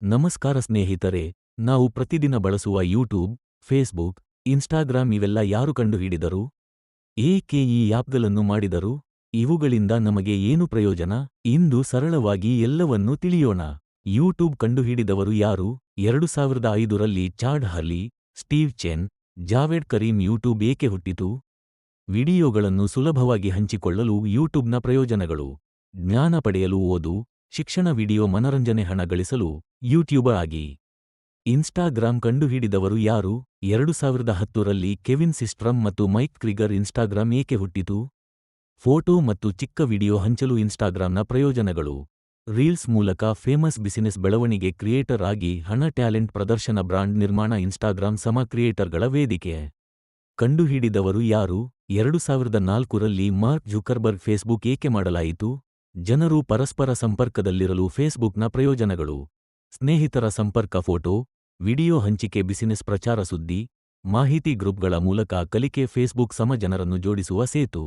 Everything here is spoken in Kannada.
ನಮಸ್ಕಾರ ಸ್ನೇಹಿತರೆ, ನಾವು ಪ್ರತಿದಿನ ಬಳಸುವ ಯೂಟ್ಯೂಬ್, ಫೇಸ್ಬುಕ್, ಇನ್ಸ್ಟಾಗ್ರಾಮ್ ಇವೆಲ್ಲ ಯಾರು ಕಂಡುಹಿಡಿದರು? ಏಕೆ ಈ ಆ್ಯಪ್ಗಳನ್ನು ಮಾಡಿದರು? ಇವುಗಳಿಂದ ನಮಗೆ ಏನು ಪ್ರಯೋಜನ? ಇಂದು ಸರಳವಾಗಿ ಎಲ್ಲವನ್ನೂ ತಿಳಿಯೋಣ. ಯೂಟ್ಯೂಬ್ ಕಂಡುಹಿಡಿದವರು ಯಾರು? 2005ರಲ್ಲಿ ಚಾಡ್ ಹರ್ಲಿ, ಸ್ಟೀವ್ ಚೆನ್, ಜಾವೇಡ್ ಕರೀಂ. ಯೂಟ್ಯೂಬ್ ಏಕೆ ಹುಟ್ಟಿತು? ವಿಡಿಯೋಗಳನ್ನು ಸುಲಭವಾಗಿ ಹಂಚಿಕೊಳ್ಳಲು ಯೂಟ್ಯೂಬ್ನ ಪ್ರಯೋಜನಗಳು. ಜ್ಞಾನ ಪಡೆಯಲು ಓದು, ಶಿಕ್ಷಣ ವಿಡಿಯೋ ಮನರಂಜನೆ ಹಣ ಗಳಿಸಲು ಯೂಟ್ಯೂಬರ್ ಆಗಿ. ಇನ್ಸ್ಟಾಗ್ರಾಮ್ ಕಂಡುಹಿಡಿದವರು ಯಾರು? 2010ರಲ್ಲಿ ಕೆವಿನ್ ಸಿಸ್ಟ್ರಮ್ ಮತ್ತು ಮೈಕ್ ಕ್ರಿಗರ್. ಇನ್ಸ್ಟಾಗ್ರಾಮ್ ಏಕೆ ಹುಟ್ಟಿತು? ಫೋಟೋ ಮತ್ತು ಚಿಕ್ಕ ವಿಡಿಯೋ ಹಂಚಲು ಇನ್ಸ್ಟಾಗ್ರಾಮ್ನ ಪ್ರಯೋಜನಗಳು. ರೀಲ್ಸ್ ಮೂಲಕ ಫೇಮಸ್ ಬಿಸಿನೆಸ್ ಬೆಳವಣಿಗೆ. ಕ್ರಿಯೇಟರ್ ಆಗಿ ಹಣ. ಟ್ಯಾಲೆಂಟ್ ಪ್ರದರ್ಶನ. ಬ್ರಾಂಡ್ ನಿರ್ಮಾಣ. ಇನ್ಸ್ಟಾಗ್ರಾಮ್ ಕ್ರಿಯೇಟರ್ಗಳ ವೇದಿಕೆ. ಕಂಡುಹಿಡಿದವರು ಯಾರು? 2004ರಲ್ಲಿ ಮಾರ್ಕ್ ಜುಕರ್ಬರ್ಗ್. ಫೇಸ್ಬುಕ್ ಏಕೆ ಮಾಡಲಾಯಿತು? ಜನರು ಪರಸ್ಪರ ಸಂಪರ್ಕದಲ್ಲಿರಲು. ಫೇಸ್ಬುಕ್ನ ಪ್ರಯೋಜನಗಳು. ಸ್ನೇಹಿತರ ಸಂಪರ್ಕ. ಫೋಟೋ, ವಿಡಿಯೋ ಹಂಚಿಕೆ. ಬಿಸಿನೆಸ್ ಪ್ರಚಾರ. ಸುದ್ದಿ, ಮಾಹಿತಿ. ಗ್ರೂಪ್ಗಳ ಮೂಲಕ ಕಲಿಕೆ. ಫೇಸ್ಬುಕ್ ಜನರನ್ನು ಜೋಡಿಸುವ ಸೇತು.